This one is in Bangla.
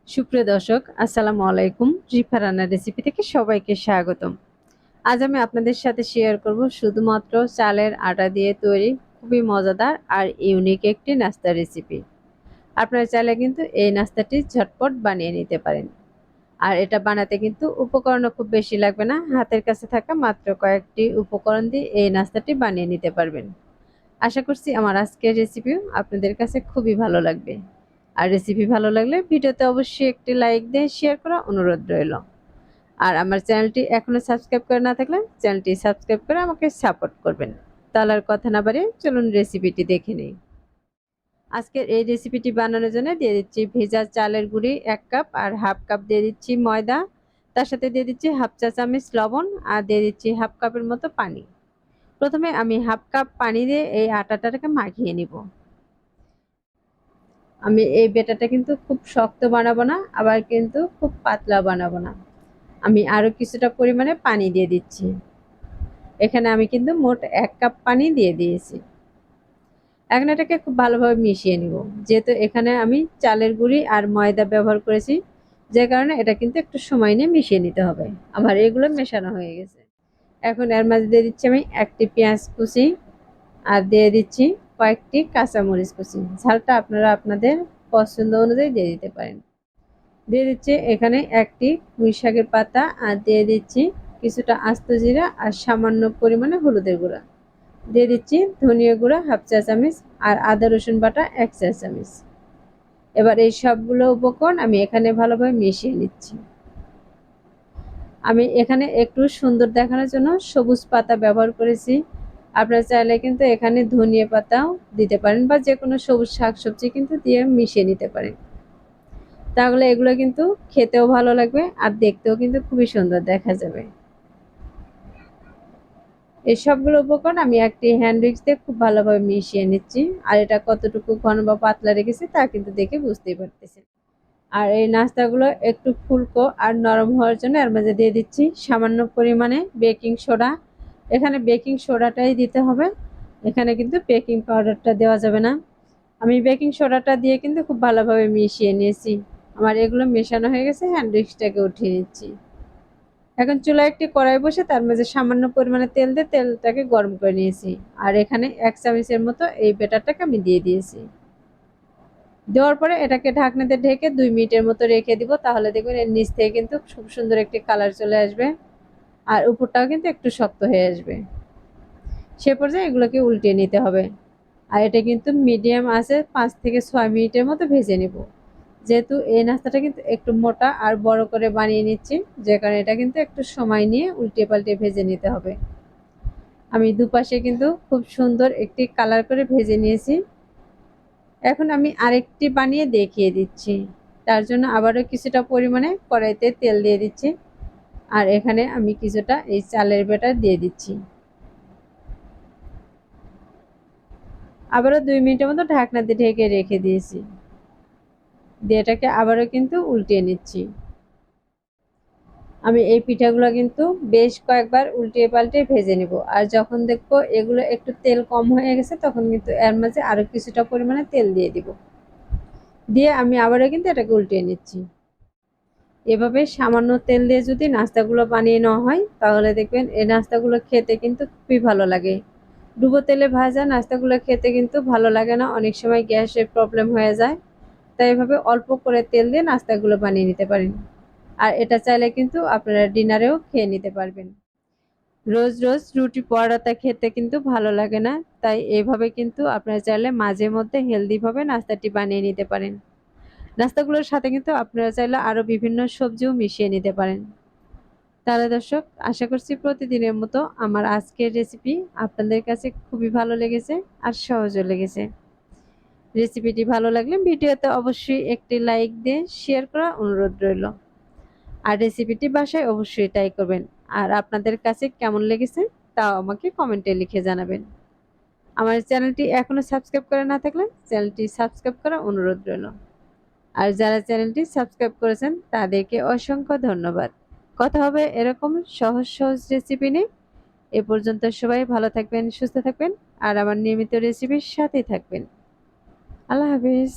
সুপ্রিয় দর্শক, আসসালামু আলাইকুম। রিফা রান্নার রেসিপি থেকে সবাইকে স্বাগতম। আজ আমি আপনাদের সাথে শেয়ার করব শুধুমাত্র চালের আটা দিয়ে তৈরি খুবই মজাদার আর ইউনিক একটি নাস্তার রেসিপি। আপনারা চাইলে কিন্তু এই নাস্তাটি ঝটপট বানিয়ে নিতে পারেন। আর এটা বানাতে কিন্তু উপকরণও খুব বেশি লাগবে না। হাতের কাছে থাকা মাত্র কয়েকটি উপকরণ দিয়ে এই নাস্তাটি বানিয়ে নিতে পারবেন। আশা করছি আমার আজকের রেসিপিও আপনাদের কাছে খুবই ভালো লাগবে। আর রেসিপি ভালো লাগলে ভিডিওতে অবশ্যই একটি লাইক দিয়ে শেয়ার করা অনুরোধ রইল। আর আমার চ্যানেলটি এখনো সাবস্ক্রাইব করে না থাকলে চ্যানেলটি সাবস্ক্রাইব করে আমাকে সাপোর্ট করবেন। তাহলে আর কথা না বাড়িয়ে চলুন রেসিপিটি দেখে নিই। আজকের এই রেসিপিটি বানানোর জন্য দিয়ে দিচ্ছি ভেজা চালের গুঁড়ি 1 কাপ আর হাফ কাপ দিয়ে দিচ্ছি ময়দা। তার সাথে দিয়ে দিচ্ছি হাফ চা চামচ লবণ আর দিয়ে দিচ্ছি হাফ কাপের মতো পানি। প্রথমে আমি হাফ কাপ পানি দিয়ে এই আটাটাকে মাখিয়ে নিব। আমি এই ব্যাটারটা কিন্তু খুব শক্ত বানাবো না, আবার কিন্তু খুব পাতলা বানাবো না। আমি আরো কিছুটা পরিমাণে পানি দিয়ে দিচ্ছি। এখানে আমি কিন্তু মোট 1 কাপ পানি দিয়ে দিয়েছি। এখন এটাকে খুব ভালোভাবে মিশিয়ে নিব। যেহেতু এখানে আমি চালের গুঁড়ি আর ময়দা ব্যবহার করেছি, যে কারণে এটা কিন্তু একটু সময় নিয়ে মিশিয়ে নিতে হবে। আমার এগুলো মেশানো হয়ে গেছে। এখন এর মাঝে দিয়ে দিচ্ছি আমি একটি পেঁয়াজ কুচি আর দিয়ে দিচ্ছি কয়েকটি কাঁচামরিচ কুচি। ঝালটা আপনারা আপনাদের পছন্দ অনুযায়ী দিয়ে দিতে পারেন। দিয়ে দিচ্ছি এখানে একটি পুঁই শাকের পাতা আর দিয়ে দিচ্ছি কিছুটা আস্ত জিরা আর সামান্য পরিমাণে হলুদের গুঁড়া। দিয়ে দিচ্ছি ধনিয়া গুঁড়া হাফ চা চামচ আর আদা রসুন বাটা 1 চা চামচ। এবার এই সবগুলো উপকরণ আমি এখানে ভালোভাবে মিশিয়ে নিচ্ছি। আমি এখানে একটু সুন্দর দেখানোর জন্য সবুজ পাতা ব্যবহার করেছি। আপনারা চাইলে কিন্তু এখানে ধনিয়া পাতাও দিতে পারেন বা যে কোনো সবুজ শাকসবজি কিন্তু দিয়ে মিশিয়ে নিতে পারেন। তাহলে এগুলো কিন্তু খেতেও ভালো লাগবে আর দেখতেও কিন্তু খুবই সুন্দর দেখা যাবে। এই সবগুলো উপকরণ আমি একটি হ্যান্ড উইক্স দিয়ে খুব ভালোভাবে মিশিয়ে নিচ্ছি। আর এটা কতটুকু ঘন বা পাতলা রেখেছি তা কিন্তু দেখে বুঝতেই পারতেছেন। আর এই নাস্তাগুলো একটু ফুলকো আর নরম হওয়ার জন্য এর মাঝে দিয়ে দিচ্ছি সামান্য পরিমাণে বেকিং সোডা। এখানে বেকিং সোডাটাই দিতে হবে, এখানে কিন্তু বেকিং পাউডারটা দেওয়া যাবে না। আমি বেকিং সোডাটা দিয়ে কিন্তু খুব ভালোভাবে মিশিয়ে নিয়েছি। আমার এগুলো মেশানো হয়ে গেছে, হ্যান্ড উইক্সটাকে উঠিয়ে নিচ্ছি। এখন চুলায় একটি কড়াই বসে তার মাঝে সামান্য পরিমাণে তেল দিয়ে তেলটাকে গরম করে নিয়েছি। আর এখানে 1 চামচের মতো এই ব্যাটারটাকে আমি দিয়ে দিয়েছি। দেওয়ার পরে এটাকে ঢাকনা দিয়ে ঢেকে 2 মিনিটের মতো রেখে দিব। তাহলে দেখবেন এর নিচ থেকে কিন্তু খুব সুন্দর একটি কালার চলে আসবে আর উপরটাও কিন্তু একটু শক্ত হয়ে আসবে। সে পর্যায়ে এগুলোকে উল্টিয়ে নিতে হবে। আর এটা কিন্তু মিডিয়াম আছে 5 থেকে 6 মিনিটের মতো ভেজে নেব। যেহেতু এই নাস্তাটা কিন্তু একটু মোটা আর বড় করে বানিয়ে নিচ্ছি, যে কারণে এটা কিন্তু একটু সময় নিয়ে উল্টে পাল্টে ভেজে নিতে হবে। আমি দুপাশে কিন্তু খুব সুন্দর একটি কালার করে ভেজে নিয়েছি। এখন আমি আরেকটি বানিয়ে দেখিয়ে দিচ্ছি। তার জন্য আবারও কিছুটা পরিমাণে কড়াইতে তেল দিয়ে দিচ্ছি। আর এখানে আমি কিছুটা এই চালের ব্যাটার দিয়ে দিচ্ছি। আবারও 2 মিনিটের মতো ঢাকনা দিয়ে ঢেকে রেখে দিয়েছি। দিয়ে এটাকে আবারও কিন্তু উল্টিয়ে নিচ্ছি। আমি এই পিঠাগুলো কিন্তু বেশ কয়েকবার উল্টিয়ে পাল্টে ভেজে নিব। আর যখন দেখবো এগুলো একটু তেল কম হয়ে গেছে তখন কিন্তু এর মাঝে আরো কিছুটা পরিমাণে তেল দিয়ে দিব। দিয়ে আমি আবারও কিন্তু এটাকে উল্টিয়ে নিচ্ছি। এভাবে সামান্য তেল দিয়ে যদি নাস্তাগুলো বানিয়ে নেওয়া হয় তাহলে দেখবেন এই নাস্তাগুলো খেতে কিন্তু খুবই ভালো লাগে। ডুবো তেলে ভাজা নাস্তাগুলো খেতে কিন্তু ভালো লাগে না, অনেক সময় গ্যাসের প্রবলেম হয়ে যায়। তাই এভাবে অল্প করে তেল দিয়ে নাস্তাগুলো বানিয়ে নিতে পারেন। আর এটা চাইলে কিন্তু আপনারা ডিনারেও খেয়ে নিতে পারবেন। রোজ রোজ রুটি পরোটা খেতে কিন্তু ভালো লাগে না, তাই এইভাবে কিন্তু আপনারা চাইলে মাঝে মধ্যে হেলদি ভাবে নাস্তাটি বানিয়ে নিতে পারেন। নাস্তাগুলোর সাথে কিন্তু আপনারা চাইলে আরো বিভিন্ন সবজিও মিশিয়ে নিতে পারেন। তাহলে দর্শক, আশা করছি প্রতিদিনের মতো আমার আজকের রেসিপি আপনাদের কাছে খুবই ভালো লেগেছে আর সহজও লেগেছে। রেসিপিটি ভালো লাগলে ভিডিওতে অবশ্যই একটি লাইক দিয়ে শেয়ার করার অনুরোধ রইল। আর রেসিপিটি বাসায় অবশ্যই ট্রাই করবেন। আর আপনাদের কাছে কেমন লেগেছে তাও আমাকে কমেন্টে লিখে জানাবেন। আমার চ্যানেলটি এখনো সাবস্ক্রাইব করে না থাকলে চ্যানেলটি সাবস্ক্রাইব করার অনুরোধ রইল। আর যারা চ্যানেলটি সাবস্ক্রাইব করেছেন তাদেরকে অসংখ্য ধন্যবাদ। কথা হবে এরকম সহজ সহজ রেসিপি নিয়ে। এ পর্যন্ত সবাই ভালো থাকবেন, সুস্থ থাকবেন আর আমার নিয়মিত রেসিপির সাথেই থাকবেন। আল্লাহ হাফিজ।